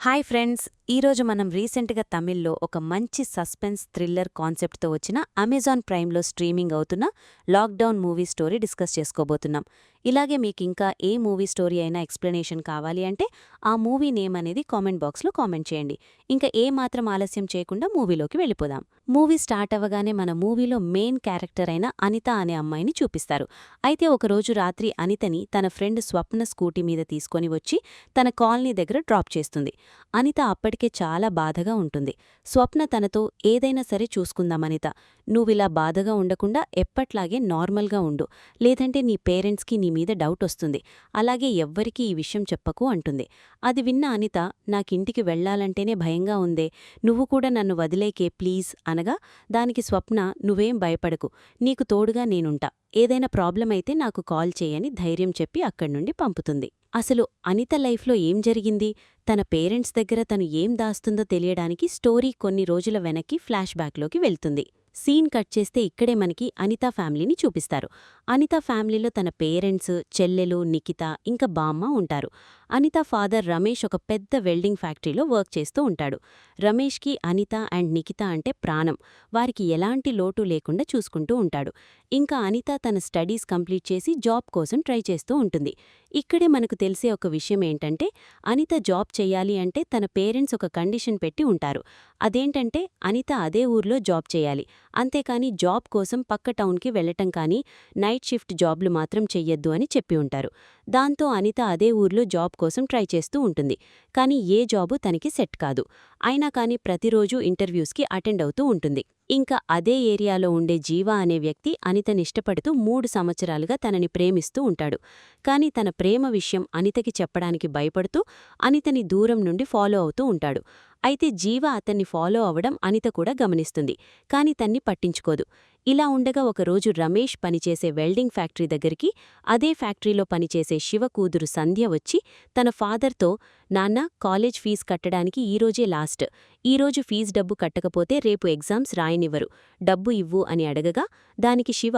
Hi friends, ఈరోజు మనం రీసెంట్గా తమిళ్లో ఒక మంచి సస్పెన్స్ థ్రిల్లర్ కాన్సెప్ట్తో వచ్చిన అమెజాన్ ప్రైమ్లో స్ట్రీమింగ్ అవుతున్న లాక్డౌన్ మూవీ స్టోరీ డిస్కస్ చేసుకోబోతున్నాం. ఇలాగే మీకింకా ఏ మూవీ స్టోరీ అయినా ఎక్స్ప్లెనేషన్ కావాలి అంటే ఆ మూవీ నేమ్ అనేది కామెంట్ బాక్స్లో కామెంట్ చేయండి. ఇంకా ఏ మాత్రం ఆలస్యం చేయకుండా మూవీలోకి వెళ్ళిపోదాం. మూవీ స్టార్ట్ అవ్వగానే మన మూవీలో మెయిన్ క్యారెక్టర్ అయిన అనిత అనే అమ్మాయిని చూపిస్తారు. అయితే ఒకరోజు రాత్రి అనితని తన ఫ్రెండ్ స్వప్న స్కూటీ మీద తీసుకొని వచ్చి తన కాలనీ దగ్గర డ్రాప్ చేస్తుంది. అనిత అప్పటికే చాలా బాధగా ఉంటుంది. స్వప్న తనతో ఏదైనా సరే చూసుకుందామనిత, నువ్విలా బాధగా ఉండకుండా ఎప్పట్లాగే నార్మల్గా ఉండు, లేదంటే నీ పేరెంట్స్కి నీ మీద డౌట్ వస్తుంది, అలాగే ఎవ్వరికీ ఈ విషయం చెప్పకు అంటుంది. అది విన్న అనిత, నాకింటికి వెళ్లాలంటేనే భయంగా ఉందే, నువ్వు కూడా నన్ను వదిలేకే ప్లీజ్ అనగా దానికి స్వప్న, నువ్వేం భయపడకు, నీకు తోడుగా నేనుంటా, ఏదైనా ప్రాబ్లం అయితే నాకు కాల్ చేయని ధైర్యం చెప్పి అక్కడ్నుండి పంపుతుంది. అసలు అనిత లైఫ్లో ఏం జరిగింది, తన పేరెంట్స్ దగ్గర తను ఏం దాస్తుందో తెలియడానికి స్టోరీ కొన్ని రోజుల వెనక్కి ఫ్లాష్ బ్యాక్లోకి వెళ్తుంది. సీన్ కట్ చేస్తే ఇక్కడే మనకి అనితా ఫ్యామిలీని చూపిస్తారు. అనితా ఫ్యామిలీలో తన పేరెంట్స్, చెల్లెలు నిఖిత ఇంకా బామ్మ ఉంటారు. అనిత ఫాదర్ రమేష్ ఒక పెద్ద వెల్డింగ్ ఫ్యాక్టరీలో వర్క్ చేస్తూ ఉంటాడు. రమేష్కి అనిత అండ్ నిఖిత అంటే ప్రాణం. వారికి ఎలాంటి లోటు లేకుండా చూసుకుంటూ ఉంటాడు. ఇంకా అనిత తన స్టడీస్ కంప్లీట్ చేసి జాబ్ కోసం ట్రై చేస్తూ ఉంటుంది. ఇక్కడే మనకు తెలిసే ఒక విషయం ఏంటంటే, అనిత జాబ్ చెయ్యాలి అంటే తన పేరెంట్స్ ఒక కండిషన్ పెట్టి ఉంటారు. అదేంటంటే అనిత అదే ఊర్లో జాబ్ చేయాలి, అంతేకాని జాబ్ కోసం పక్క టౌన్కి వెళ్లటం కానీ నైట్ షిఫ్ట్ జాబ్లు మాత్రం చెయ్యొద్దు అని చెప్పి ఉంటారు. దాంతో అనిత అదే ఊర్లో జాబ్ కోసం ట్రై చేస్తూ ఉంటుంది. కానీ ఏ జాబు తనకి సెట్ కాదు. అయినా కానీ ప్రతిరోజూ ఇంటర్వ్యూస్కి అటెండ్ అవుతూ ఉంటుంది. ఇంకా అదే ఏరియాలో ఉండే జీవా అనే వ్యక్తి అనితనిష్టపడుతూ 3 సంవత్సరాలుగా తనని ప్రేమిస్తూ ఉంటాడు. కానీ తన ప్రేమ విషయం అనితకి చెప్పడానికి భయపడుతూ అనితని దూరం నుండి ఫాలో అవుతూ ఉంటాడు. అయితే జీవ అతన్ని ఫాలో అవడం అనిత కూడా గమనిస్తుంది. కాని తన్ని పట్టించుకోదు. ఇలా ఉండగా ఒకరోజు రమేష్ పనిచేసే వెల్డింగ్ ఫ్యాక్టరీ దగ్గరికి అదే ఫ్యాక్టరీలో పనిచేసే శివ కూతురు సంధ్య వచ్చి తన ఫాదర్తో, నాన్న, కాలేజ్ ఫీజు కట్టడానికి ఈరోజే లాస్ట్, ఈరోజు ఫీజు డబ్బు కట్టకపోతే రేపు ఎగ్జామ్స్ రాయనివ్వరు, డబ్బు ఇవ్వు అని అడగగా దానికి శివ,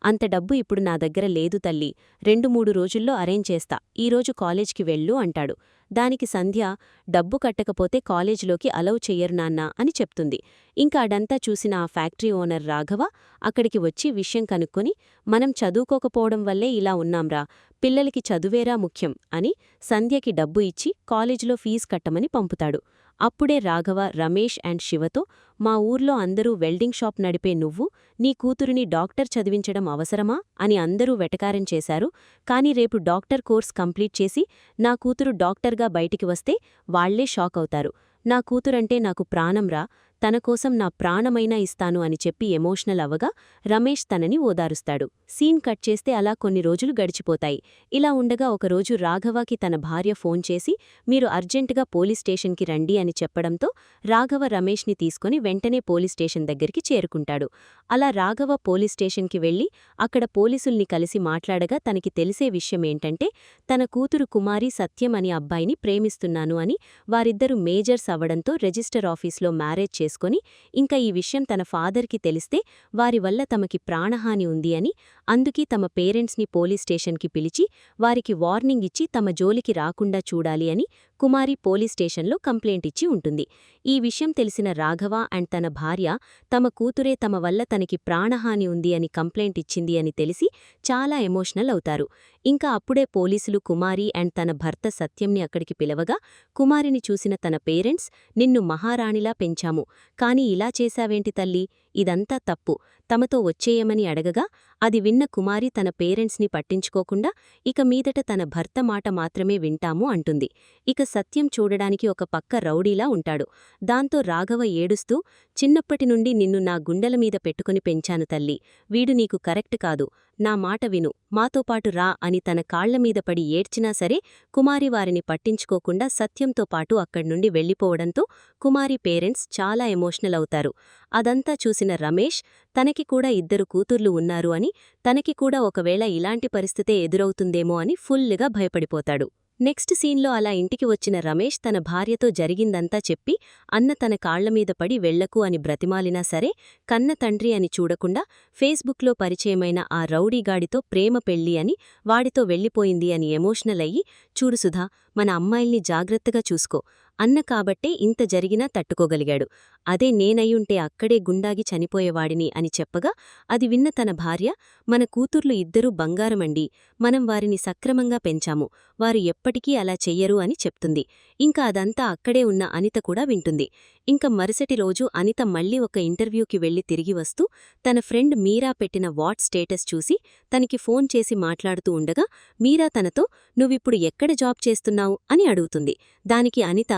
అంత డబ్బు ఇప్పుడు నా దగ్గర లేదు తల్లి, 2-3 రోజుల్లో అరేంజ్ చేస్తా, ఈరోజు కాలేజ్కి వెళ్ళు అంటాడు. దానికి సంధ్య, డబ్బు కట్టకపోతే కాలేజ్లోకి అలౌ చెయ్యరు నాన్నా అని చెప్తుంది. ఇంకా అడంతా చూసిన ఆ ఫ్యాక్టరీ ఓనర్ రాఘవ అక్కడికి వచ్చి విషయం కనుక్కొని, మనం చదువుకోకపోవడం వల్లే ఇలా ఉన్నాంరా, పిల్లలకి చదువేరా ముఖ్యం అని సంధ్యకి డబ్బు ఇచ్చి కాలేజీలో ఫీజు కట్టమని పంపుతాడు. అప్పుడే రాఘవ రమేష్ అండ్ శివతో, మా ఊర్లో అందరూ వెల్డింగ్ షాప్ నడిపే నువ్వు నీ కూతురిని డాక్టర్ చదివించడం అవసరమా అని అందరూ వెటకారం చేశారు. కాని రేపు డాక్టర్ కోర్స్ కంప్లీట్ చేసి నా కూతురు డాక్టర్గా బయటికి వస్తే వాళ్లే షాక్ అవుతారు. నా కూతురంటే నాకు ప్రాణంరా, తనకోసం నా ప్రాణమైనా ఇస్తాను అని చెప్పి ఎమోషనల్ అవ్వగా రమేష్ తనని ఓదారుస్తాడు. సీన్ కట్ చేస్తే అలా కొన్ని రోజులు గడిచిపోతాయి. ఇలా ఉండగా ఒకరోజు రాఘవకి తన భార్య ఫోన్ చేసి, మీరు అర్జెంటుగా పోలీస్ స్టేషన్కి రండి అని చెప్పడంతో రాఘవ రమేష్ని తీసుకుని వెంటనే పోలీస్ స్టేషన్ దగ్గరికి చేరుకుంటాడు. అలా రాఘవ పోలీస్ స్టేషన్కి వెళ్లి అక్కడ పోలీసుల్ని కలిసి మాట్లాడగా తనకి తెలిసే విషయమేంటంటే, తన కూతురు కుమారి సత్యం అని అబ్బాయిని ప్రేమిస్తున్నాను అని, వారిద్దరూ మేజర్స్ అవ్వడంతో రిజిస్టర్ ఆఫీస్లో మ్యారేజ్ చేసుకొని, ఇంకా ఈ విషయం తన ఫాదర్కి తెలిస్తే వారి వల్ల తమకి ప్రాణహాని ఉంది అని, అందుకీ తమ పేరెంట్స్ని పోలీస్ స్టేషన్కి పిలిచి వారికి వార్నింగ్ ఇచ్చి తమ జోలికి రాకుండా చూడాలి అని కుమారి పోలీస్ స్టేషన్లో కంప్లైంట్ ఇచ్చి ఉంటుంది. ఈ విషయం తెలిసిన రాఘవ అండ్ తన భార్య, తమ కూతురే తమ వల్ల తనకి ప్రాణహాని ఉంది అని కంప్లైంట్ ఇచ్చింది అని తెలిసి చాలా ఎమోషనల్ అవుతారు. ఇంకా అప్పుడే పోలీసులు కుమారి అండ్ తన భర్త సత్యంని అక్కడికి పిలవగా, కుమారిని చూసిన తన పేరెంట్స్, నిన్ను మహారాణిలా పెంచాము, కాని ఇలా చేశావేంటి తల్లి, ఇదంతా తప్పు, తమతో వచ్చేయమని అడగగా అది విన్న కుమారి తన పేరెంట్స్ని పట్టించుకోకుండా ఇక మీదట తన భర్త మాట మాత్రమే వింటాము అంటుంది. ఇక సత్యం చూడడానికి ఒక పక్క రౌడీలా ఉంటాడు. దాంతో రాఘవ ఏడుస్తూ, చిన్నప్పటి నుండి నిన్ను నా గుండెల మీద పెట్టుకుని పెంచాను తల్లి, వీడు నీకు కరెక్ట్ కాదు, నా మాట విను, మాతో పాటు రా అని తన కాళ్లమీద పడి ఏడ్చినా సరే కుమారి వారిని పట్టించుకోకుండా సత్యంతో పాటు అక్కడ్నుండి వెళ్లిపోవడంతో కుమారి పేరెంట్స్ చాలా ఎమోషనల్ అవుతారు. అదంతా చూసిన రమేష్, తనకి కూడా 2 కూతుర్లు ఉన్నారు అని, తనకి కూడా ఒకవేళ ఇలాంటి పరిస్థితే ఎదురవుతుందేమో అని ఫుల్లుగా భయపడిపోతాడు. నెక్స్ట్ సీన్లో అలా ఇంటికి వచ్చిన రమేష్ తన భార్యతో జరిగిందంతా చెప్పి, అన్న తన కాళ్లమీద పడి వెళ్లకు అని బ్రతిమాలినా సరే కన్న తండ్రి అని చూడకుండా ఫేస్బుక్లో పరిచయమైన ఆ రౌడీగాడితో ప్రేమ పెళ్లి అని, వాడితో వెళ్లిపోయింది అని ఎమోషనల్ అయ్యి, చూడు సుధా, మన అమ్మాయిల్ని జాగ్రత్తగా చూసుకో, అన్న కాబట్టే ఇంత జరిగినా తట్టుకోగలిగాడు. అదే నేనయ్యుంటే అక్కడే గుండాగి చనిపోయేవాడిని అని చెప్పగా అది విన్న తన భార్య, మన కూతుర్లు ఇద్దరూ బంగారమండి, మనం వారిని సక్రమంగా పెంచాము, వారు ఎప్పటికీ అలా చెయ్యరు అని చెప్తుంది. ఇంకా అదంతా అక్కడే ఉన్న అనిత కూడా వింటుంది. ఇంక మరుసటి రోజు అనిత మళ్ళీ ఒక ఇంటర్వ్యూకి వెళ్లి తిరిగి వస్తూ తన ఫ్రెండ్ మీరా పెట్టిన వాట్ స్టేటస్ చూసి తనకి ఫోన్ చేసి మాట్లాడుతూ ఉండగా మీరా తనతో నువ్విప్పుడు ఎక్కడ జాబ్ చేస్తున్నావు అని అడుగుతుంది. దానికి అనిత,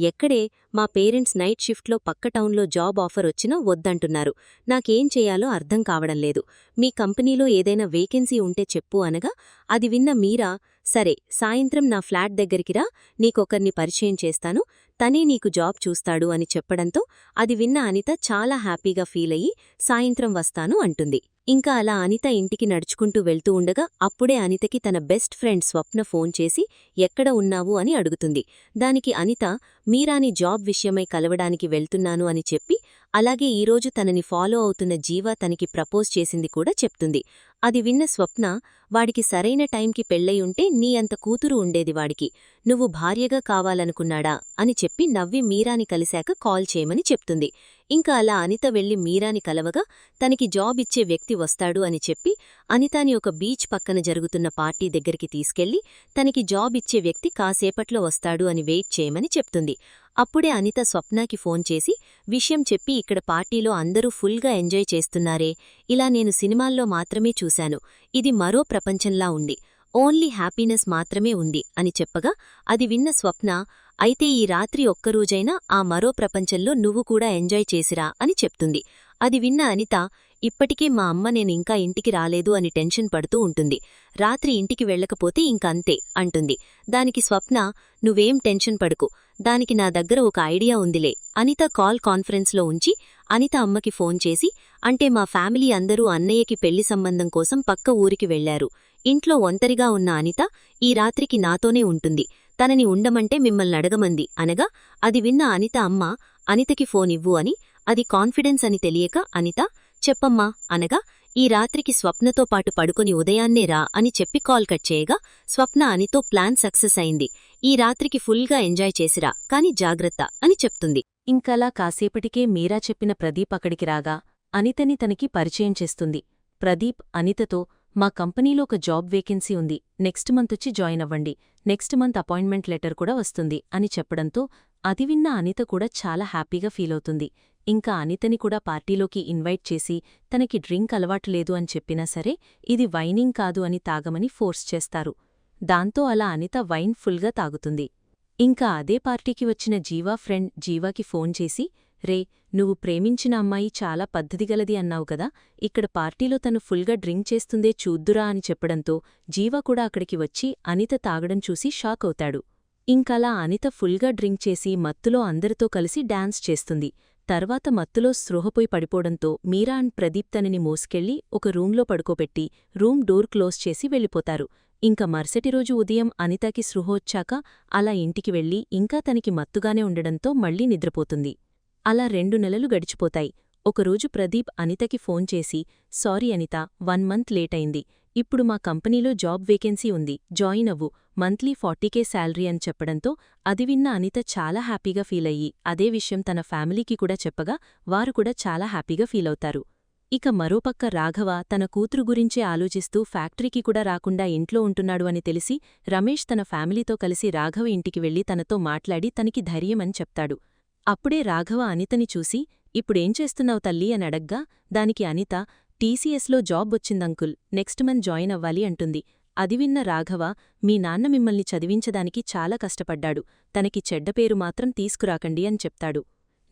ఎక్కడే, మా పేరెంట్స్ నైట్ షిఫ్ట్లో పక్క టౌన్లో జాబ్ ఆఫర్ వచ్చినా వద్దంటున్నారు, నాకేం చేయాలో అర్థం కావడం లేదు, మీ కంపెనీలో ఏదైనా వేకెన్సీ ఉంటే చెప్పు అనగా అది విన్న మీరా, సరే సాయంత్రం నా ఫ్లాట్ దగ్గరికిరా, నీకొకర్ని పరిచయం చేస్తాను, తనే నీకు జాబ్ చూస్తాడు అని చెప్పడంతో అది విన్న అనిత చాలా హ్యాపీగా ఫీలయ్యి సాయంత్రం వస్తాను అంటుంది. ఇంకా అలా అనిత ఇంటికి నడుచుకుంటూ వెళ్తూ ఉండగా అప్పుడే అనితకి తన బెస్ట్ ఫ్రెండ్ స్వప్న ఫోన్ చేసి ఎక్కడ ఉన్నావు అని అడుగుతుంది. దానికి అనిత మీరాని జాబ్ విషయమై కలవడానికి వెళ్తున్నాను అని చెప్పి అలాగే ఈరోజు తనని ఫాలో అవుతున్న జీవ తనకి ప్రపోజ్ చేసింది కూడా చెప్తుంది. అది విన్న స్వప్న, వాడికి సరైన టైంకి పెళ్ళై ఉంటే నీ అంత కూతురు ఉండేది వాడికి, నువ్వు భార్యగా కావాలనుకున్నాడా అని చెప్పి నవ్వి మీరాని కలిశాక కాల్ చేయమని చెప్తుంది. ఇంకా అలా అనిత వెళ్లి మీరాని కలవగా తనకి జాబ్ ఇచ్చే వ్యక్తి వస్తాడు అని చెప్పి అనితాని ఒక బీచ్ పక్కన జరుగుతున్న పార్టీ దగ్గరికి తీసుకెళ్లి తనకి జాబ్ ఇచ్చే వ్యక్తి కాసేపట్లో వస్తాడు అని వెయిట్ చేయమని చెప్తుంది. అప్పుడే అనిత స్వప్నాకి ఫోన్ చేసి విషయం చెప్పి ఇక్కడ పార్టీలో అందరూ ఫుల్గా ఎంజాయ్ చేస్తున్నారే, ఇలా నేను సినిమాల్లో మాత్రమే చూశాను, ఇది మరో ప్రపంచంలా ఉంది, ఓన్లీ హ్యాపీనెస్ మాత్రమే ఉంది అని చెప్పగా అది విన్న స్వప్న, అయితే ఈ రాత్రి ఒక్కరోజైనా ఆ మరో ప్రపంచంలో నువ్వు కూడా ఎంజాయ్ చేసిరా అని చెప్తుంది. అది విన్న అనిత, ఇప్పటికే మా అమ్మ నేనింకా ఇంటికి రాలేదు అని టెన్షన్ పడుతూ ఉంటుంది, రాత్రి ఇంటికి వెళ్ళకపోతే ఇంకంతే అంటుంది. దానికి స్వప్న, నువ్వేం టెన్షన్ పడుకు, దానికి నా దగ్గర ఒక ఐడియా ఉందిలే. అనిత కాల్ కాన్ఫరెన్స్లో ఉంచి అనిత అమ్మకి ఫోన్ చేసి, అంటే మా ఫ్యామిలీ అందరూ అన్నయ్యకి పెళ్లి సంబంధం కోసం పక్క ఊరికి వెళ్లారు, ఇంట్లో ఒంటరిగా ఉన్న అనిత ఈ రాత్రికి నాతోనే ఉంటుంది, తనని ఉండమంటే మిమ్మల్నడగమంది అనగా అది విన్న అనిత అమ్మ, అనితకి ఫోన్ ఇవ్వు అని. అది కాన్ఫిడెన్స్ అని తెలియక అనిత, చెప్పమ్మా అనగా ఈ రాత్రికి స్వప్నతో పాటు పడుకొని ఉదయాన్నే రా అని చెప్పి కాల్ కట్ చేయగా స్వప్న అనితో ప్లాన్ సక్సెస్ అయింది, ఈ రాత్రికి ఫుల్గా ఎంజాయ్ చేసిరా కాని జాగ్రత్త అని చెప్తుంది. ఇంకలా కాసేపటికే మీరా చెప్పిన ప్రదీప్ అక్కడికి రాగా అనితని తనకి పరిచయం చేస్తుంది. ప్రదీప్ అనితతో, మా కంపెనీలో ఒక జాబ్ వేకెన్సీ ఉంది, నెక్స్ట్ మంత్ వచ్చి జాయిన్ అవ్వండి, నెక్స్ట్ మంత్ అపాయింట్మెంట్ లెటర్ కూడా వస్తుంది అని చెప్పడంతో అది విన్న అనిత కూడా చాలా హ్యాపీగా ఫీలవుతుంది. ఇంకా అనితని కూడా పార్టీలోకి ఇన్వైట్ చేసి తనకి డ్రింక్ అలవాటులేదు అని చెప్పినా సరే ఇది వైనింగ్ కాదు అని తాగమని ఫోర్స్ చేస్తారు. దాంతో అలా అనిత వైన్ ఫుల్గా తాగుతుంది. ఇంకా అదే పార్టీకి వచ్చిన జీవా ఫ్రెండ్ జీవాకి ఫోన్ చేసి, రే, నువ్వు ప్రేమించిన అమ్మాయి చాలా పద్ధతిగలది అన్నావు కదా, ఇక్కడ పార్టీలో తను ఫుల్గా డ్రింక్ చేస్తుందే చూద్దురా అని చెప్పడంతో జీవా కూడా అక్కడికి వచ్చి అనిత తాగడం చూసి షాక్ అవుతాడు. ఇంకలా అనిత ఫుల్గా డ్రింక్ చేసి మత్తులో అందరితో కలిసి డాన్స్ చేస్తుంది. తర్వాత మత్తులో స్పృహపోయి పడిపోవడంతో మీరా అండ్ ప్రదీప్ తనని మోసుకెళ్లి ఒక రూంలో పడుకోబెట్టి రూమ్ డోర్ క్లోజ్ చేసి వెళ్ళిపోతారు. ఇంక మరుసటి రోజు ఉదయం అనితకి స్పృహ వచ్చాక అలా ఇంటికి వెళ్లి ఇంకా తనకి మత్తుగానే ఉండడంతో మళ్లీ నిద్రపోతుంది. అలా 2 నెలలు గడిచిపోతాయి. ఒకరోజు ప్రదీప్ అనితకి ఫోన్ చేసి, సారీ అనిత, 1 మంత్ లేట్ అయింది, ఇప్పుడు మా కంపెనీలో జాబ్ వేకెన్సీ ఉంది, జాయిన్ అవ్వు, మంత్లీ 40K శాలరీ అని చెప్పడంతో అది విన్న అనిత చాలా హ్యాపీగా ఫీలయ్యి అదే విషయం తన ఫ్యామిలీకి కూడా చెప్పగా వారు కూడా చాలా హ్యాపీగా ఫీలవుతారు. ఇక మరోపక్క రాఘవ తన కూతురు గురించే ఆలోచిస్తూ ఫ్యాక్టరీకి కూడా రాకుండా ఇంట్లో ఉంటున్నాడు అని తెలిసి రమేష్ తన ఫ్యామిలీతో కలిసి రాఘవ ఇంటికి వెళ్లి తనతో మాట్లాడి తనకి ధైర్యమని చెప్తాడు. అప్పుడే రాఘవ అనితని చూసి, ఇప్పుడేం చేస్తున్నావు తల్లీ అని అడగ్గా దానికి అనిత, టీసీఎస్లో జాబ్ వచ్చిందంకుల్, నెక్స్ట్ మంత్ జాయిన్ అవ్వాలి అంటుంది. అది విన్న రాఘవ, మీ నాన్న మిమ్మల్ని చదివించడానికి చాలా కష్టపడ్డాడు, తనకి చెడ్డపేరు మాత్రం తీసుకురాకండి అని చెప్తాడు.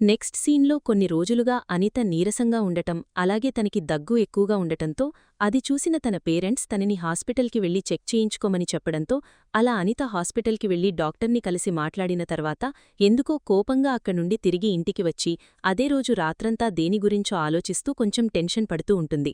నెక్స్ట్ సీన్లో కొన్ని రోజులుగా అనిత నీరసంగా ఉండటం అలాగే తనకి దగ్గు ఎక్కువగా ఉండటంతో అది చూసిన తన పేరెంట్స్ తనని హాస్పిటల్కి వెళ్లి చెక్ చేయించుకోమని చెప్పడంతో అలా అనిత హాస్పిటల్కి వెళ్లి డాక్టర్ని కలిసి మాట్లాడిన తర్వాత ఎందుకో కోపంగా అక్కడ్నుండి తిరిగి ఇంటికి వచ్చి అదే రోజు రాత్రంతా దేని గురించో ఆలోచిస్తూ కొంచెం టెన్షన్ పడుతూ ఉంటుంది.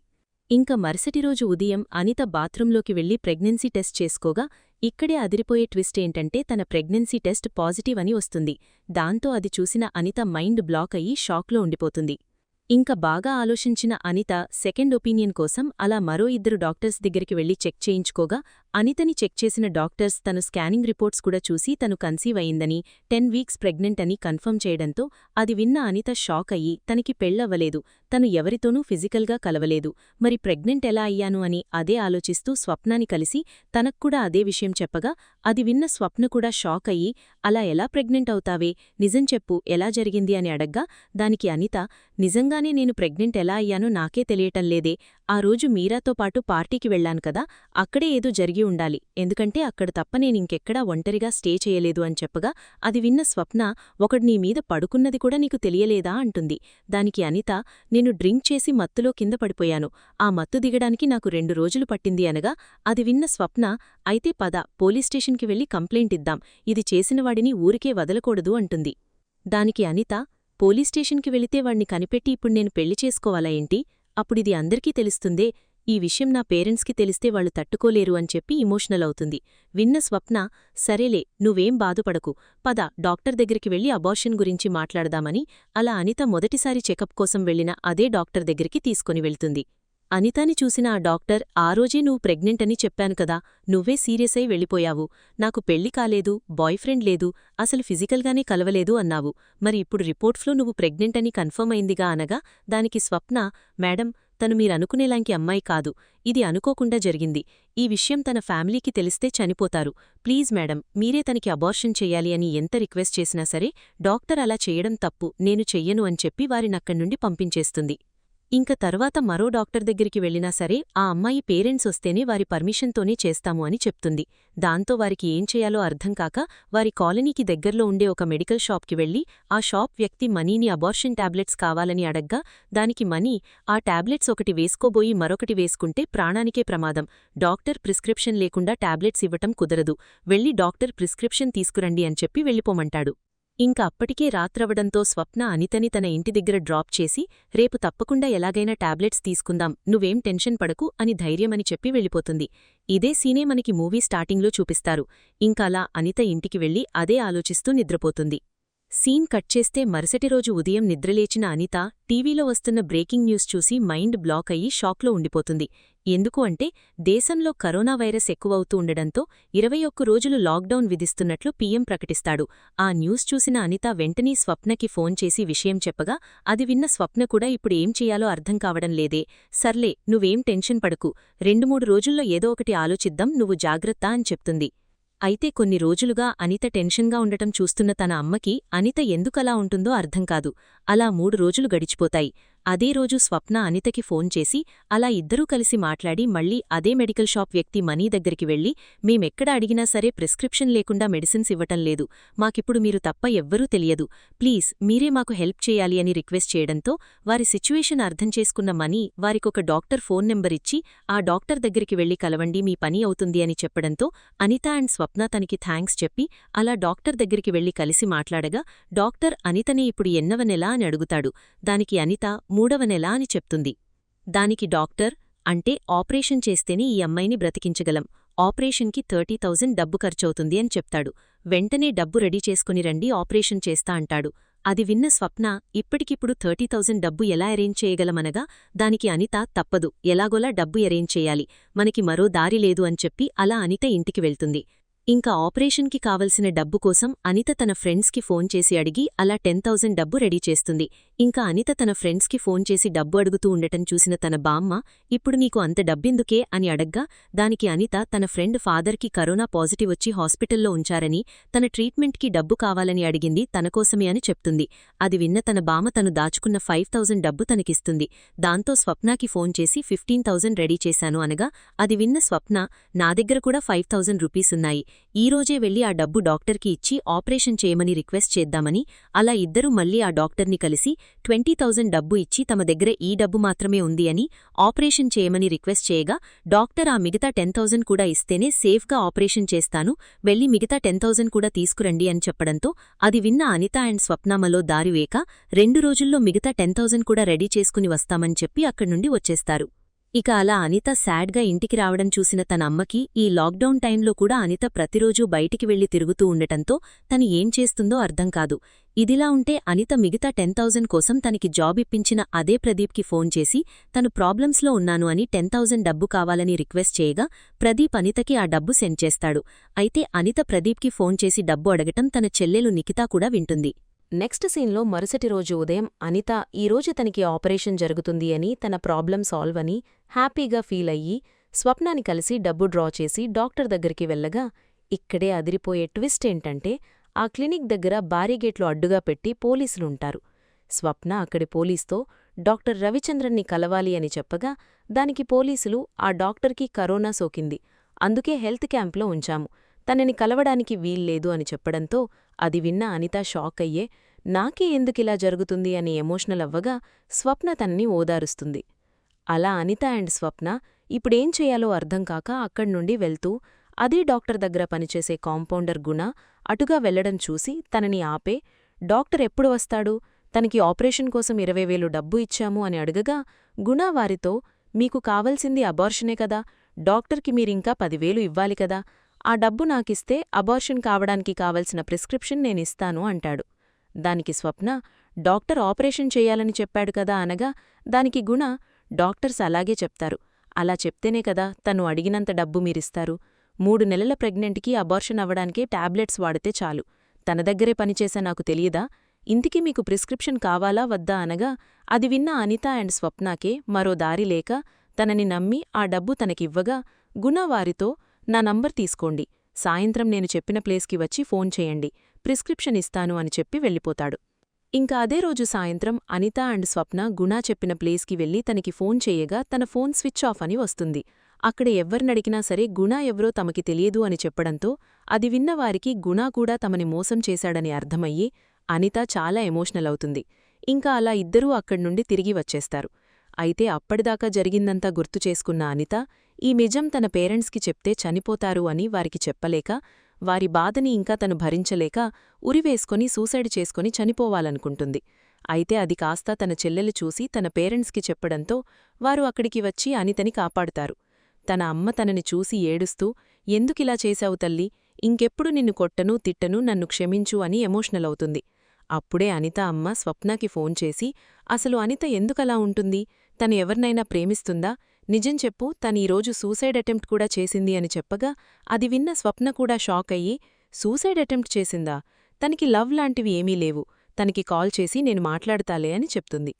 ఇంక మరుసటి రోజు ఉదయం అనిత బాత్రూంలోకి వెళ్లి ప్రెగ్నెన్సీ టెస్ట్ చేసుకోగా ఇక్కడే అదిరిపోయే ట్విస్ట్ ఏంటంటే తన ప్రెగ్నెన్సీ టెస్ట్ పాజిటివ్ అని వస్తుంది. దాంతో అది చూసిన అనిత మైండ్ బ్లాక్ అయ్యి షాక్లో ఉండిపోతుంది. ఇంక బాగా ఆలోచించిన అనిత సెకండ్ ఒపీనియన్ కోసం అలా మరో 2 డాక్టర్స్ దగ్గరికి వెళ్లి చెక్ చేయించుకోగా అనితని చెక్ చేసిన డాక్టర్స్ తను స్కానింగ్ రిపోర్ట్స్ కూడా చూసి తను కన్సీవ్ అయిందని 10 వీక్స్ ప్రెగ్నెంట్ అని కన్ఫర్మ్ చేయడంతో అది విన్న అనిత షాక్ అయ్యి తనకి పెళ్లవ్వలేదు, తను ఎవరితోనూ ఫిజికల్గా కలవలేదు, మరి ప్రెగ్నెంట్ ఎలా అయ్యాను అని అదే ఆలోచిస్తూ స్వప్నాని కలిసి తనక్కూడా అదే విషయం చెప్పగా అది విన్న స్వప్న కూడా షాక్ అయ్యి అలా ఎలా ప్రెగ్నెంట్ అవుతావే, నిజం చెప్పు ఎలా జరిగింది అని అడగ్గా దానికి అనిత నిజంగానే నేను ప్రెగ్నెంట్ ఎలా అయ్యానో నాకే తెలియటం లేదే, ఆ రోజు మీరాతో పాటు పార్టీకి వెళ్లాను కదా, అక్కడే ఏదో జరిగి ఉండాలి, ఎందుకంటే అక్కడ తప్ప నేనింకెక్కడా ఒంటరిగా స్టే చేయలేదు అని చెప్పగా అది విన్న స్వప్న ఒకడు నీ మీద పడుకున్నది కూడా నీకు తెలియలేదా అంటుంది. దానికి అనిత నేను డ్రింక్ చేసి మత్తులో కింద పడిపోయాను, ఆ మత్తు దిగడానికి నాకు 2 రోజులు పట్టింది అనగా అది విన్న స్వప్న అయితే పద పోలీస్ స్టేషన్కి వెళ్లి కంప్లైంట్ ఇద్దాం, ఇది చేసినవాడిని ఊరికే వదలకూడదు అంటుంది. దానికి అనిత పోలీస్ స్టేషన్కి వెళితే వాణ్ణి కనిపెట్టి ఇప్పుడు నేను పెళ్లి చేసుకోవాలా ఏంటి, అప్పుడిది అందరికీ తెలుస్తుందే, ఈ విషయం నా పేరెంట్స్కి తెలిస్తే వాళ్లు తట్టుకోలేరు అని చెప్పి ఇమోషనల్ అవుతుంది. విన్న స్వప్న సరేలే నువ్వేం బాధపడకు, పద డాక్టర్ దగ్గరికి వెళ్లి అబార్షన్ గురించి మాట్లాడదామని అలా అనిత మొదటిసారి చెకప్ కోసం వెళ్లిన అదే డాక్టర్ దగ్గరికి తీసుకొని వెళ్తుంది. అనితాని చూసిన ఆ డాక్టర్ ఆ రోజే నువ్వు ప్రెగ్నెంట్ అని చెప్పాను కదా, నువ్వే సీరియస్ అయి వెళ్ళిపోయావు, నాకు పెళ్లి కాలేదు, బాయ్ ఫ్రెండ్ లేదు, అసలు ఫిజికల్గానే కలవలేదు అన్నావు, మరి ఇప్పుడు రిపోర్ట్స్లో నువ్వు ప్రెగ్నెంట్ అని కన్ఫర్మ్ అయిందిగా అనగా దానికి స్వప్న మేడం తను మీరనుకునేలాంటి అమ్మాయి కాదు, ఇది అనుకోకుండా జరిగింది, ఈ విషయం తన ఫ్యామిలీకి తెలిస్తే చనిపోతారు, ప్లీజ్ మేడం మీరే తనకి అబార్షన్ చెయ్యాలి అని ఎంత రిక్వెస్ట్ చేసినా సరే డాక్టర్ అలా చెయ్యడం తప్పు, నేను చెయ్యను అని చెప్పి వారినక్కడ్నుండి పంపించేస్తుంది. ఇంక తర్వాత మరో డాక్టర్ దగ్గరికి వెళ్లినా సరే ఆ అమ్మాయి పేరెంట్స్ వస్తేనే వారి పర్మిషన్తోనే చేస్తాము అని చెప్తుంది. దాంతో వారికి ఏం చేయాలో అర్థం కాక వారి కాలనీకి దగ్గర్లో ఉండే ఒక మెడికల్ షాప్కి వెళ్లి ఆ షాప్ వ్యక్తి మనీని అబార్షన్ టాబ్లెట్స్ కావాలని అడగ్గా దానికి మనీ ఆ టాబ్లెట్స్ ఒకటి వేసుకోబోయి మరొకటి వేసుకుంటే ప్రాణానికే ప్రమాదం, డాక్టర్ ప్రిస్క్రిప్షన్ లేకుండా టాబ్లెట్స్ ఇవ్వటం కుదరదు, వెళ్లి డాక్టర్ ప్రిస్క్రిప్షన్ తీసుకురండి అని చెప్పి వెళ్ళిపోమంటాడు. ఇంక అప్పటికే రాత్రవడంతో స్వప్న అనితని తన ఇంటి దగ్గర డ్రాప్ చేసి రేపు తప్పకుండా ఎలాగైనా టాబ్లెట్స్ తీసుకుందాం, నువ్వేం టెన్షన్ పడకు అని ధైర్యమని చెప్పి వెళ్ళిపోతుంది. ఇదే సీనే మనకి మూవీ స్టార్టింగ్లో చూపిస్తారు. ఇంకలా అనిత ఇంటికి వెళ్లి అదే ఆలోచిస్తూ నిద్రపోతుంది. సీన్ కట్ చేస్తే మరుసటి రోజు ఉదయం నిద్రలేచిన అనిత టీవీలో వస్తున్న బ్రేకింగ్ న్యూస్ చూసి మైండ్ బ్లాక్ అయ్యి షాక్లో ఉండిపోతుంది. ఎందుకు అంటే దేశంలో కరోనా వైరస్ ఎక్కువవుతూ ఉండడంతో 21 రోజులు లాక్డౌన్ విధిస్తున్నట్లు పీఎం ప్రకటిస్తాడు. ఆ న్యూస్ చూసిన అనిత వెంటనే స్వప్నకి ఫోన్ చేసి విషయం చెప్పగా అది విన్న స్వప్న కూడా ఇప్పుడు ఏం చెయ్యాలో అర్థం కావడం లేదే, సర్లే నువ్వేం టెన్షన్ పడకు, 2-3 రోజుల్లో ఏదో ఒకటి ఆలోచిద్దాం, నువ్వు జాగ్రత్త అని చెప్తుంది. అయితే కొన్ని రోజులుగా అనిత టెన్షన్గా ఉండటం చూస్తున్న తన అమ్మకి అనిత ఎందుకలా ఉంటుందో అర్థం కాదు. అలా 3 రోజులు గడిచిపోతాయి. అదే రోజు స్వప్న అనితకి ఫోన్ చేసి అలా ఇద్దరూ కలిసి మాట్లాడి మళ్లీ అదే మెడికల్ షాప్ వ్యక్తి మనీ దగ్గరికి వెళ్లి మేమెక్కడ అడిగినా సరే ప్రిస్క్రిప్షన్ లేకుండా మెడిసిన్స్ ఇవ్వటం లేదు, మాకిప్పుడు మీరు తప్ప ఎవ్వరూ తెలియదు, ప్లీజ్ మీరే మాకు హెల్ప్ చేయాలి అని రిక్వెస్ట్ చేయడంతో వారి సిచ్యువేషన్ అర్థం చేసుకున్న మనీ వారికొక డాక్టర్ ఫోన్ నెంబర్ ఇచ్చి ఆ డాక్టర్ దగ్గరికి వెళ్లి కలవండి మీ పని అవుతుంది అని చెప్పడంతో అనిత అండ్ స్వప్న తనకి థ్యాంక్స్ చెప్పి అలా డాక్టర్ దగ్గరికి వెళ్లి కలిసి మాట్లాడగా డాక్టర్ అనితనే ఇప్పుడు ఎన్నవ నెల అని అడుగుతాడు. దానికి అనిత 3వ నెల అని చెప్తుంది. దానికి డాక్టర్ అంటే ఆపరేషన్ చేస్తేనే ఈ అమ్మాయిని బ్రతికించగలం, ఆపరేషన్కి 30,000 డబ్బు ఖర్చవుతుంది అని చెప్తాడు. వెంటనే డబ్బు రెడీ చేసుకుని రండి ఆపరేషన్ చేస్తా అంటాడు. అది విన్న స్వప్న ఇప్పటికిప్పుడు 30,000 డబ్బు ఎలా అరేంజ్ చేయగలమనగా దానికి అనిత తప్పదు, ఎలాగోలా డబ్బు అరేంజ్ చేయాలి, మనకి మరో దారి లేదు అని చెప్పి అలా అనిత ఇంటికి వెళ్తుంది. ఇంకా ఆపరేషన్కి కావలసిన డబ్బు కోసం అనిత తన ఫ్రెండ్స్కి ఫోన్ చేసి అడిగి అలా 10,000 డబ్బు రెడీ చేస్తుంది. ఇంకా అనిత తన ఫ్రెండ్స్కి ఫోన్ చేసి డబ్బు అడుగుతూ ఉండటం చూసిన తన బామ్మ ఇప్పుడు నీకు అంత డబ్బెందుకే అని అడగ్గా దానికి అనిత తన ఫ్రెండ్ ఫాదర్కి కరోనా పాజిటివ్ వచ్చి హాస్పిటల్లో ఉంచారని తన ట్రీట్మెంట్కి డబ్బు కావాలని అడిగింది తనకోసమే అని చెప్తుంది. అది విన్న తన బామ్మ తను దాచుకున్న 5,000 డబ్బు తనకిస్తుంది. దాంతో స్వప్నాకి ఫోన్ చేసి 15,000 రెడీ చేశాను అనగా అది విన్న స్వప్న నా దగ్గర కూడా 5,000 రూపీస్ ఉన్నాయి, ఈరోజే వెళ్లి ఆ డబ్బు డాక్టర్కి ఇచ్చి ఆపరేషన్ చేయమని రిక్వెస్ట్ చేద్దామని అలా ఇద్దరూ మళ్లీ ఆ డాక్టర్ని కలిసి 20,000 డబ్బు ఇచ్చి తమ దగ్గర ఈ డబ్బు మాత్రమే ఉంది అని ఆపరేషన్ చేయమని రిక్వెస్ట్ చేయగా డాక్టర్ ఆ మిగతా 10,000 కూడా ఇస్తేనే సేఫ్గా ఆపరేషన్ చేస్తాను, వెళ్లి మిగతా 10,000 కూడా తీసుకురండి అని చెప్పడంతో అది విన్న అనిత అండ్ స్వప్నామలో దారివేక 2 రోజుల్లో మిగతా 10,000 కూడా రెడీ చేసుకుని వస్తామని చెప్పి అక్కడ్నుండి వచ్చేస్తారు. ఇక అలా అనిత సాడ్గా ఇంటికి రావడం చూసిన తన అమ్మకి ఈ లాక్డౌన్ టైంలో కూడా అనిత ప్రతిరోజూ బయటికి వెళ్లి తిరుగుతూ ఉండటంతో తను ఏం చేస్తుందో అర్థం కాదు. ఇదిలా ఉంటే అనిత మిగతా 10,000 కోసం తనకి జాబ్ ఇప్పించిన అదే ప్రదీప్కి ఫోన్ చేసి తను ప్రాబ్లమ్స్లో ఉన్నాను అని 10,000 డబ్బు కావాలని రిక్వెస్ట్ చేయగా ప్రదీప్ అనితకి ఆ డబ్బు సెండ్ చేస్తాడు. అయితే అనిత ప్రదీప్కి ఫోన్ చేసి డబ్బు అడగటం తన చెల్లెలు నిఖితా కూడా వింటుంది. నెక్స్ట్ సీన్లో మరుసటి రోజు ఉదయం అనిత ఈరోజు తనకి ఆపరేషన్ జరుగుతుంది అని, తన ప్రాబ్లం సాల్వ్ అని హ్యాపీగా ఫీల్ అయ్యి స్వప్నాని కలిసి డబ్బు డ్రా చేసి డాక్టర్ దగ్గరికి వెళ్ళగా, ఇక్కడే అదిరిపోయే ట్విస్ట్ ఏంటంటే ఆ క్లినిక్ దగ్గర బారిగేట్లు అడ్డుగా పెట్టి పోలీసులుంటారు. స్వప్న అక్కడి పోలీస్తో డాక్టర్ రవిచంద్రన్ని కలవాలి అని చెప్పగా, దానికి పోలీసులు ఆ డాక్టర్కి కరోనా సోకింది, అందుకే హెల్త్ క్యాంప్లో ఉంచాము, తనని కలవడానికి వీల్లేదు అని చెప్పడంతో అది విన్న అనిత షాక్ అయ్యే, నాకే ఎందుకిలా జరుగుతుంది అని ఎమోషనల్ అవ్వగా స్వప్న తనని ఓదారుస్తుంది. అలా అనిత అండ్ స్వప్న ఇప్పుడేం చేయాలో అర్థం కాక అక్కడ్నుండి వెళ్తూ అదే డాక్టర్ దగ్గర పనిచేసే కాంపౌండర్ గుణ అటుగా వెళ్లడం చూసి తనని ఆపే, డాక్టర్ ఎప్పుడు వస్తాడు, తనకి ఆపరేషన్ కోసం 20,000 డబ్బు ఇచ్చాము అని అడగగా, గుణ వారితో మీకు కావలసింది అబార్షనే కదా, డాక్టర్కి మీరింకా 10,000 ఇవ్వాలి కదా, ఆ డబ్బు నాకిస్తే అబార్షన్ కావడానికి కావలసిన ప్రిస్క్రిప్షన్ నేనిస్తాను అంటాడు. దానికి స్వప్న డాక్టర్ ఆపరేషన్ చెయ్యాలని చెప్పాడు కదా అనగా, దానికి గుణ డాక్టర్స్ అలాగే చెప్తారు, అలా చెప్తేనే కదా తను అడిగినంత డబ్బు మీరిస్తారు, 3 నెలల ప్రెగ్నెంట్కి అబార్షన్ అవ్వడానికే టాబ్లెట్స్ వాడితే చాలు, తన దగ్గరే పనిచేసా నాకు తెలియదా, ఇంటికి మీకు ప్రిస్క్రిప్షన్ కావాలా వద్దా అనగా, అది విన్న అనిత అండ్ స్వప్నాకే మరో దారి లేక తనని నమ్మి ఆ డబ్బు తనకివ్వగా, గుణ వారితో నా నంబర్ తీసుకోండి, సాయంత్రం నేను చెప్పిన ప్లేస్కి వచ్చి ఫోన్ చేయండి, ప్రిస్క్రిప్షన్ ఇస్తాను అని చెప్పి వెళ్ళిపోతాడు. ఇంకా అదే రోజు సాయంత్రం అనిత అండ్ స్వప్న గుణ చెప్పిన ప్లేస్కి వెళ్లి తనకి ఫోన్ చేయగా తన ఫోన్ స్విచ్ ఆఫ్ అని వస్తుంది. అక్కడ ఎవ్వరినడిగినా సరే గుణ ఎవరో తమకి తెలియదు అని చెప్పడంతో అది విన్నవారికి గుణ కూడా తమని మోసం చేశాడని అర్థమయ్యి అనిత చాలా ఎమోషనల్ అవుతుంది. ఇంకా అలా ఇద్దరూ అక్కడ్నుండి తిరిగి వచ్చేస్తారు. అయితే అప్పటిదాకా జరిగిందంతా గుర్తు చేసుకున్న అనిత ఈ నిజం తన పేరెంట్స్కి చెప్తే చనిపోతారు అని వారికి చెప్పలేక, వారి బాధని ఇంకా తను భరించలేక ఉరివేసుకొని సూసైడ్ చేసుకుని చనిపోవాలనుకుంటుంది. అయితే అది కాస్త తన చెల్లెలు చూసి తన పేరెంట్స్కి చెప్పడంతో వారు అక్కడికి వచ్చి అనితని కాపాడుతారు. తన అమ్మ తనని చూసి ఏడుస్తూ ఎందుకిలా చేశావు తల్లీ, ఇంకెప్పుడు నిన్ను కొట్టను తిట్టను, నన్ను క్షమించు అని ఎమోషనల్ అవుతుంది. అప్పుడే అనిత అమ్మ స్వప్నకి ఫోన్ చేసి అసలు అనిత ఎందుకలా ఉంటుంది, తను ఎవర్నైనా ప్రేమిస్తుందా, నిజం చెప్పు, తనీరోజు సూసైడ్ అటెంప్ట్ కూడా చేసింది అని చెప్పగా, అది విన్న స్వప్న కూడా షాక్ అయ్యి సూసైడ్ అటెంప్ట్ చేసిందా, తనకి లవ్ లాంటివి ఏమీ లేవు, తనకి కాల్ చేసి నేను మాట్లాడతాలే అని చెప్తుంది.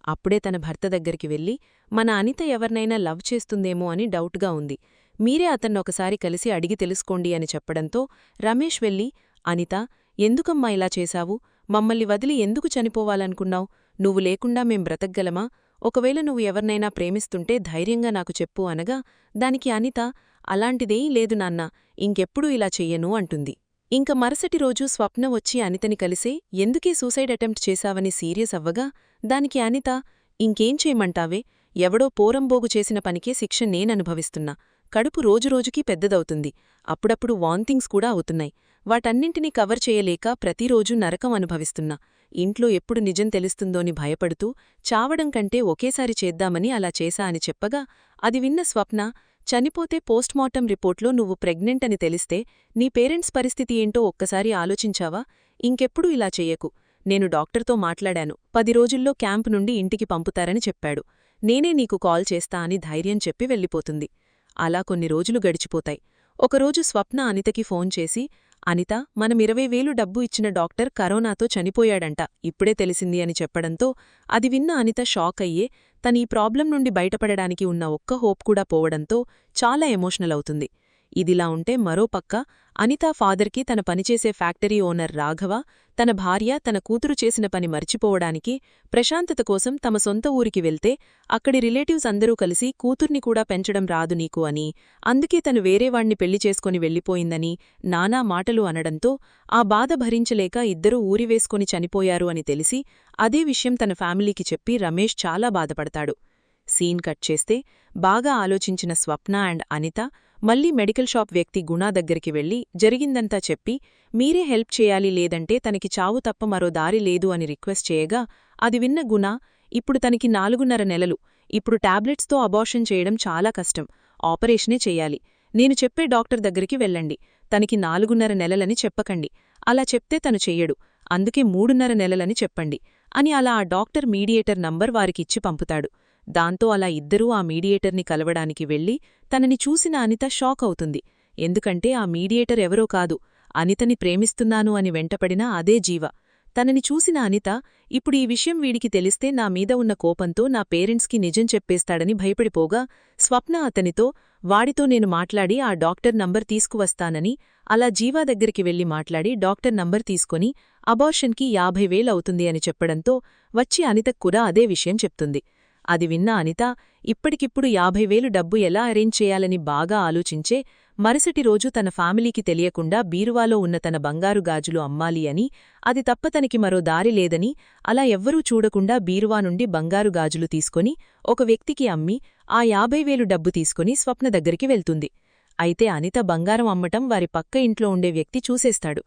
అప్పుడే తన భర్త దగ్గరికి వెళ్ళి మన అనిత ఎవర్నైనా లవ్ చేస్తుందేమో అని డౌట్గా ఉంది, మీరే అతన్నొకసారి కలిసి అడిగి తెలుసుకోండి అని చెప్పడంతో రమేష్ వెళ్ళి అనిత ఎందుకమ్మా ఇలా చేశావు, మమ్మల్ని వదిలి ఎందుకు చనిపోవాలనుకున్నావు, నువ్వు లేకుండా మేం బ్రతకగలమా, ఒకవేళ నువ్వు ఎవర్నైనా ప్రేమిస్తుంటే ధైర్యంగా నాకు చెప్పు అనగా, దానికి అనిత అలాంటిదేం లేదు నాన్న, ఇంకెప్పుడూ ఇలా చెయ్యను అంటుంది. ఇంక మరుసటి రోజు స్వప్న వచ్చి అనితని కలిసే ఎందుకీ సూసైడ్ అటెంప్ట్ చేశావని సీరియస్ అవ్వగా, దానికి అనిత ఇంకేం చేయమంటావే, ఎవడో పోరంబోగు చేసిన పనికే శిక్ష నేననుభవిస్తున్నా, కడుపు రోజురోజుకీ పెద్దదవుతుంది, అప్పుడప్పుడు వాంతింగ్స్ కూడా అవుతున్నాయి, వాటన్నింటినీ కవర్ చేయలేక ప్రతిరోజూ నరకం అనుభవిస్తున్నా, ఇంట్లో ఎప్పుడు నిజం తెలుస్తుందోని భయపడుతూ చావడం కంటే ఒకేసారి చేద్దామని అలా చేశా అని చెప్పగా, అది విన్న స్వప్న చనిపోతే పోస్ట్మార్టం రిపోర్ట్లో నువ్వు ప్రెగ్నెంట్ అని తెలిస్తే నీ పేరెంట్స్ పరిస్థితి ఏంటో ఒక్కసారి ఆలోచించావా, ఇంకెప్పుడు ఇలా చెయ్యకు, నేను డాక్టర్తో మాట్లాడాను, 10 రోజుల్లో క్యాంప్ నుండి ఇంటికి పంపుతారని చెప్పాడు, నేనే నీకు కాల్ చేస్తా అని ధైర్యం చెప్పి వెళ్ళిపోతుంది. అలా కొన్ని రోజులు గడిచిపోతాయి. ఒకరోజు స్వప్న అనితకి ఫోన్ చేసి అనిత మనం 20,000 డబ్బు ఇచ్చిన డాక్టర్ కరోనాతో చనిపోయాడంట, ఇప్పుడే తెలిసింది అని చెప్పడంతో అది విన్న అనిత షాక్ అయ్యే, తనీ ప్రాబ్లం నుండి బయటపడడానికి ఉన్న ఒక్క హోప్ కూడా పోవడంతో చాలా ఎమోషనల్ అవుతుంది. ఇదిలా ఉంటే మరోపక్క అనితా ఫాదర్కి తన పనిచేసే ఫ్యాక్టరీ ఓనర్ రాఘవ తన భార్య తన కూతురు చేసిన పని మర్చిపోవడానికి ప్రశాంతత కోసం తమ సొంత ఊరికి వెళ్తే అక్కడి రిలేటివ్స్ అందరూ కలిసి కూతుర్ని కూడా పెంచడం రాదు నీకు అని, అందుకే తను వేరేవాణ్ణి పెళ్లి చేసుకుని వెళ్ళిపోయిందని నానా మాటలు అనడంతో ఆ బాధ భరించలేక ఇద్దరూ ఊరివేసుకొని చనిపోయారు అని తెలిసి అదే విషయం తన ఫ్యామిలీకి చెప్పి రమేష్ చాలా బాధపడతాడు. సీన్ కట్ చేస్తే బాగా ఆలోచించిన స్వప్న అండ్ అనిత మళ్లీ మెడికల్ షాప్ వ్యక్తి గుణా దగ్గరికి వెళ్లి జరిగిందంతా చెప్పి మీరే హెల్ప్ చేయాలి, లేదంటే తనకి చావు తప్ప మరో దారి లేదు అని రిక్వెస్ట్ చేయగా అది విన్న గుణ ఇప్పుడు తనకి 4.5 నెలలు ఇప్పుడు టాబ్లెట్స్తో అబార్షన్ చేయడం చాలా కష్టం. ఆపరేషనే చెయ్యాలి. నేను చెప్పే డాక్టర్ దగ్గరికి వెళ్ళండి. తనకి 4.5 నెలలని చెప్పకండి. అలా చెప్తే తను చెయ్యడు. అందుకే 3.5 నెలలని చెప్పండి అని అలా ఆ డాక్టర్ మీడియేటర్ నంబర్ వారికిచ్చి పంపుతాడు. దాంతో అలా ఇద్దరూ ఆ మీడియేటర్ని కలవడానికి వెళ్లి తనని చూసిన అనిత షాక్ అవుతుంది. ఎందుకంటే ఆ మీడియేటర్ ఎవరో కాదు, అనితని ప్రేమిస్తున్నాను అని వెంటపడిన అదే జీవ. తనని చూసిన అనిత, ఇప్పుడు ఈ విషయం వీడికి తెలిస్తే నా మీద ఉన్న కోపంతో నా పేరెంట్స్కి నిజం చెప్పేస్తాడని భయపడిపోగా, స్వప్న అతనితో, వాడితో నేను మాట్లాడి ఆ డాక్టర్ నంబర్ తీసుకువస్తానని అలా జీవా దగ్గరికి వెళ్లి మాట్లాడి డాక్టర్ నంబర్ తీసుకొని అబార్షన్కి 50,000 అవుతుంది అని చెప్పడంతో వచ్చి అనితక్కూడా అదే విషయం చెప్తుంది. అది విన్న అనిత ఇప్పటికిప్పుడు 50,000 డబ్బు ఎలా అరేంజ్ చేయాలని బాగా ఆలోచించే మరుసటి రోజు తన ఫ్యామిలీకి తెలియకుండా బీరువాలో ఉన్న తన బంగారు గాజులు అమ్మాలి అని, అది తప్ప తనకి మరో దారి లేదని అలా ఎవ్వరూ చూడకుండా బీరువా నుండి బంగారు గాజులు తీసుకొని ఒక వ్యక్తికి అమ్మి ఆ 50,000 డబ్బు తీసుకుని స్వప్న దగ్గరికి వెళ్తుంది. అయితే అనిత బంగారం అమ్మటం వారి పక్క ఇంట్లో ఉండే వ్యక్తి చూసేస్తాడు.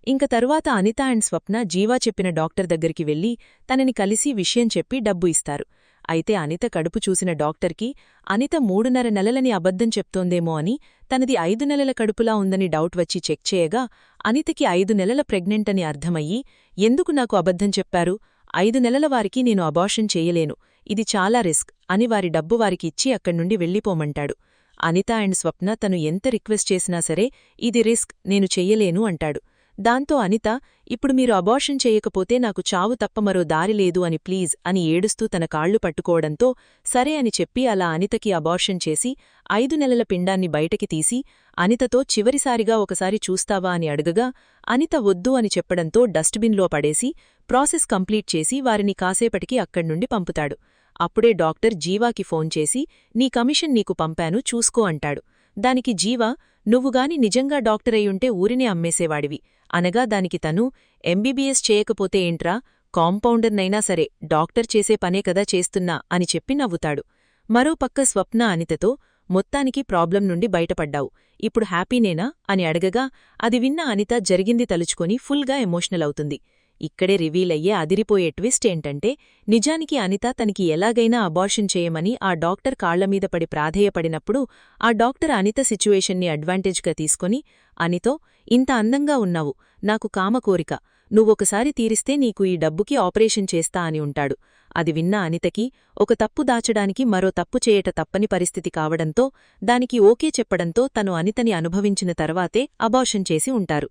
ఇంక తరువాత అనిత అండ్ స్వప్న జీవా చెప్పిన డాక్టర్ దగ్గరికి వెళ్లి తనని కలిసి విషయం చెప్పి డబ్బు ఇస్తారు. అయితే అనిత కడుపు చూసిన డాక్టర్కి అనిత 3.5 నెలలని అబద్ధం చెప్తోందేమో అని, తనది 5 నెలల కడుపులా ఉందని డౌట్ వచ్చి చెక్ చేయగా అనితకి 5 నెలల ప్రెగ్నెంట్ అని అర్థమయ్యి, ఎందుకు నాకు అబద్ధం చెప్పారు? 5 నెలల వారికి నేను అబార్షన్ చేయలేను, ఇది చాలా రిస్క్ అని వారి డబ్బు వారికి ఇచ్చి అక్కడ్నుండి వెళ్ళిపోమంటాడు. అనిత అండ్ స్వప్న తను ఎంత రిక్వెస్ట్ చేసినా సరే ఇది రిస్క్, నేను చెయ్యలేను అంటాడు. దాంతో అనిత, ఇప్పుడు మీరు అబార్షన్ చేయకపోతే నాకు చావు తప్ప మరో దారి లేదు అని ప్లీజ్ అని ఏడుస్తూ తన కాళ్లు పట్టుకోవడంతో సరే అని చెప్పి అలా అనితకి అబార్షన్ చేసి 5 నెలల పిండాన్ని బయటకి తీసి అనితతో చివరిసారిగా ఒకసారి చూస్తావా అని అడగగా అనిత వద్దు అని చెప్పడంతో డస్ట్బిన్లో పడేసి ప్రాసెస్ కంప్లీట్ చేసి వారిని కాసేపటికి అక్కడ్నుండి పంపుతాడు. అప్పుడే డాక్టర్ జీవాకి ఫోన్ చేసి, నీ కమిషన్ నీకు పంపాను చూసుకో అంటాడు. దానికి జీవా, నువ్వుగాని నిజంగా డాక్టరయ్యుంటే ఊరినే అమ్మేసేవాడివి అనగా దానికి తను, ఎంబీబీఎస్ చేయకపోతే ఏంట్రా, కాంపౌండర్నైనా సరే డాక్టర్ చేసే పనే కదా చేస్తున్నా అని చెప్పి నవ్వుతాడు. మరోపక్క స్వప్న అనితతో, మొత్తానికి ప్రాబ్లం నుండి బయటపడ్డావు, ఇప్పుడు హ్యాపీనేనా అని అడగగా అది విన్న అనిత జరిగింది తలుచుకొని ఫుల్గా ఎమోషనల్ అవుతుంది. ఇక్కడే రివీల్ అయ్యే అదిరిపోయే ట్విస్ట్ ఏంటంటే, నిజానికి అనిత తనకి ఎలాగైనా అబార్షన్ చేయమని ఆ డాక్టర్ కాళ్లమీద పడి ప్రాధేయపడినప్పుడు ఆ డాక్టర్ అనిత సిచ్యువేషన్ని అడ్వాంటేజ్గా తీసుకుని, అనితో, ఇంత అందంగా ఉన్నావు, నాకు కామ కోరిక, నువ్వొకసారి తీరిస్తే నీకు ఈ డబ్బుకి ఆపరేషన్ చేస్తా అని ఉంటాడు. అది విన్న అనితకి ఒక తప్పు దాచడానికి మరో తప్పు చేయట తప్పని పరిస్థితి కావడంతో దానికి ఓకే చెప్పడంతో తను అనితని అనుభవించిన తర్వాతే అబార్షన్ చేసి ఉంటారు.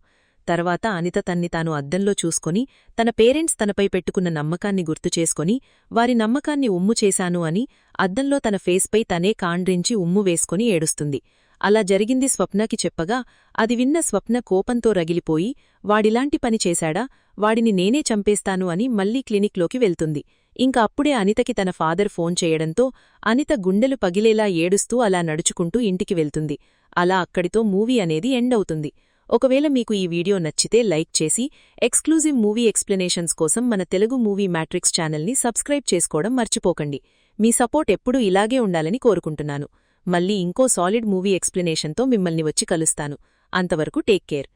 తర్వాత అనిత తన్ని తాను అద్దంలో చూసుకొని తన పేరెంట్స్ తనపై పెట్టుకున్న నమ్మకాన్ని గుర్తుచేసుకొని వారి నమ్మకాన్ని ఉమ్ము చేశాను అని అద్దంలో తన ఫేస్పై తనే కాండ్రించి ఉమ్ము వేసుకుని ఏడుస్తుంది. అలా జరిగింది స్వప్నకి చెప్పగా అది విన్న స్వప్న కోపంతో రగిలిపోయి, వాడిలాంటి పని చేశాడా, వాడిని నేనే చంపేస్తాను అని మళ్లీ క్లినిక్లోకి వెళ్తుంది. ఇంక అప్పుడే అనితకి తన ఫాదర్ ఫోన్ చేయడంతో అనిత గుండెలు పగిలేలా ఏడుస్తూ అలా నడుచుకుంటూ ఇంటికి వెళ్తుంది. అలా అక్కడితో మూవీ అనేది ఎండ్ అవుతుంది. ఒకవేళ మీకు ఈ వీడియో నచ్చితే లైక్ చేసి ఎక్స్క్లూజివ్ మూవీ ఎక్స్ప్లెనేషన్స్ కోసం మన తెలుగు మూవీ మ్యాట్రిక్స్ ఛానల్ని సబ్స్క్రైబ్ చేసుకోవడం మర్చిపోకండి. మీ సపోర్ట్ ఎప్పుడూ ఇలాగే ఉండాలని కోరుకుంటున్నాను. మళ్ళీ ఇంకో సాలిడ్ మూవీ ఎక్స్ప్లెనేషన్తో మిమ్మల్ని వచ్చి కలుస్తాను. అంతవరకు టేక్ కేర్.